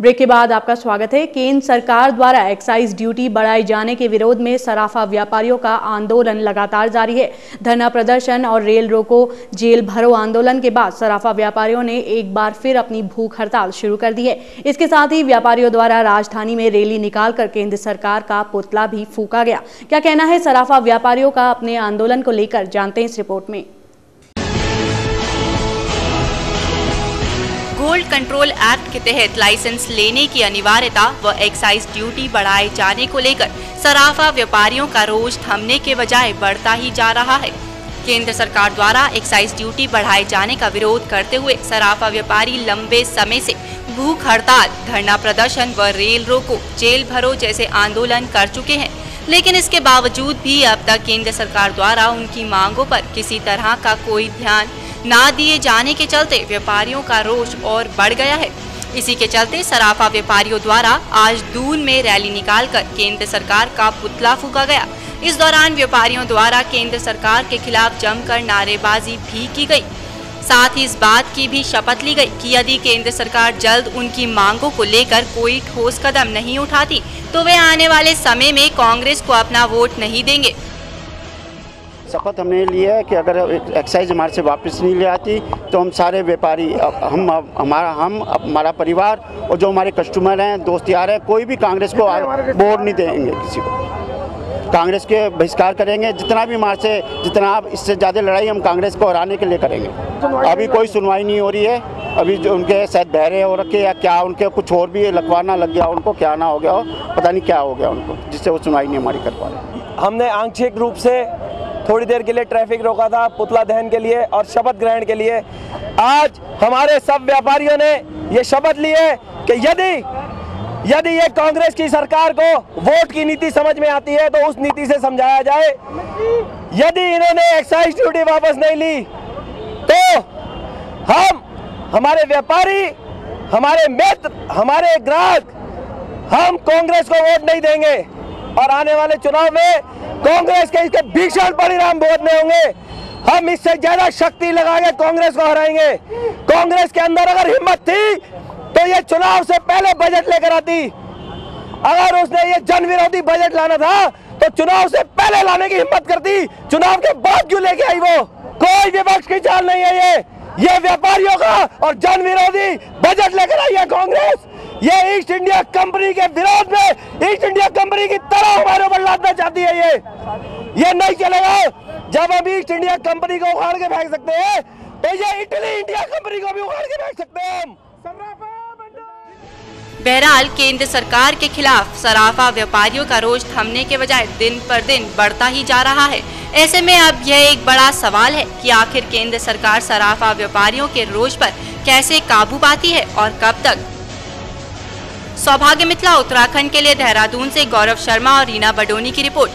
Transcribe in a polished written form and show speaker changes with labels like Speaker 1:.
Speaker 1: Break के बाद आपका स्वागत है। केंद्र सरकार द्वारा एक्साइज ड्यूटी बढ़ाए जाने के विरोध में सराफा व्यापारियों का आंदोलन लगातार जारी है। धरना प्रदर्शन और रेल रोको जेल भरो आंदोलन के बाद सराफा व्यापारियों ने एक बार फिर अपनी भूख हड़ताल शुरू कर दी है। इसके साथ ही व्यापारियों द्वारा राजधानी में रैली निकालकर केंद्र सरकार का पुतला भी फूंका गया। क्या कहना है सराफा व्यापारियों का अपने आंदोलन को लेकर, जानते हैं इस रिपोर्ट में।
Speaker 2: गोल्ड कंट्रोल एक्ट के तहत लाइसेंस लेने की अनिवार्यता व एक्साइज ड्यूटी बढ़ाए जाने को लेकर सराफा व्यापारियों का रोष थमने के बजाय बढ़ता ही जा रहा है। केंद्र सरकार द्वारा एक्साइज ड्यूटी बढ़ाए जाने का विरोध करते हुए सराफा व्यापारी लंबे समय से भूख हड़ताल, धरना प्रदर्शन व रेल रोको जेल भरो जैसे आंदोलन कर चुके हैं, लेकिन इसके बावजूद भी अब तक केंद्र सरकार द्वारा उनकी मांगों पर किसी तरह का कोई ध्यान ना दिए जाने के चलते व्यापारियों का रोष और बढ़ गया है। इसी के चलते सराफा व्यापारियों द्वारा आज दून में रैली निकालकर केंद्र सरकार का पुतला फूंका गया। इस दौरान व्यापारियों द्वारा केंद्र सरकार के खिलाफ जमकर नारेबाजी भी की गई। साथ ही इस बात की भी शपथ ली गई कि यदि केंद्र सरकार जल्द उनकी मांगों को लेकर कोई ठोस कदम नहीं उठाती तो वे आने वाले समय में कांग्रेस को अपना वोट नहीं देंगे।
Speaker 3: शपथ हमने ली है कि अगर एक्साइज हमारे से वापस नहीं ले आती तो हम सारे व्यापारी, हमारा परिवार और जो हमारे कस्टमर हैं, दोस्त यार हैं, कोई भी कांग्रेस को वोट नहीं देंगे। किसी को कांग्रेस के बहिष्कार करेंगे। जितना भी हमारे से, जितना आप इससे ज़्यादा लड़ाई हम कांग्रेस को हराने के लिए करेंगे। अभी कोई सुनवाई नहीं हो रही है। अभी जो उनके शायद बहरे हो रखे या क्या, उनके कुछ और भी लखवाना लग गया, उनको क्या ना हो गया हो, पता नहीं क्या हो गया उनको, जिससे वो सुनवाई नहीं हमारी कर पा रहे।
Speaker 4: हमने आंशिक रूप से थोड़ी देर के लिए ट्रैफिक रोका था पुतला दहन के लिए और शपथ ग्रहण के लिए। आज हमारे सब व्यापारियों ने ये शपथ ली है कि यदि ये कांग्रेस की सरकार को वोट की नीति समझ में आती है तो उस नीति से समझाया जाए। यदि इन्होंने एक्साइज ड्यूटी वापस नहीं ली तो हमारे व्यापारी, हमारे मित्र, हमारे ग्राहक, हम कांग्रेस को वोट नहीं देंगे और आने वाले चुनाव में कांग्रेस के इसके भीषण परिणाम भुगतने होंगे। हम इससे ज्यादा शक्ति लगा के कांग्रेस को हराएंगे। कांग्रेस के अंदर अगर हिम्मत थी तो ये चुनाव से पहले बजट लेकर आती। अगर उसने ये जन विरोधी बजट लाना था तो चुनाव से पहले लाने की हिम्मत करती। चुनाव के बाद क्यों लेके आई वो? कोई विपक्ष की चाल नहीं है ये व्यापारियों का और जन विरोधी बजट लेकर आई है कांग्रेस। ये ईस्ट इंडिया कंपनी के विरोध में ईस्ट इंडिया कंपनी की तरह हमारे ऊपर लादना चाहती है। ये नहीं चलेगा। जब हम ईस्ट इंडिया कंपनी को उखाड़ के फेंक सकते हैं तो ये इटली इंडिया कंपनी को भी उखाड़ के फेंक सकते हैं हम।
Speaker 2: बहरहाल केंद्र सरकार के खिलाफ सराफा व्यापारियों का रोष थमने के बजाय दिन पर दिन बढ़ता ही जा रहा है। ऐसे में अब यह एक बड़ा सवाल है कि आखिर केंद्र सरकार सराफा व्यापारियों के रोष पर कैसे काबू पाती है और कब तक। सौभाग्य मिथिला उत्तराखंड के लिए देहरादून से गौरव शर्मा और रीना बडोनी की रिपोर्ट।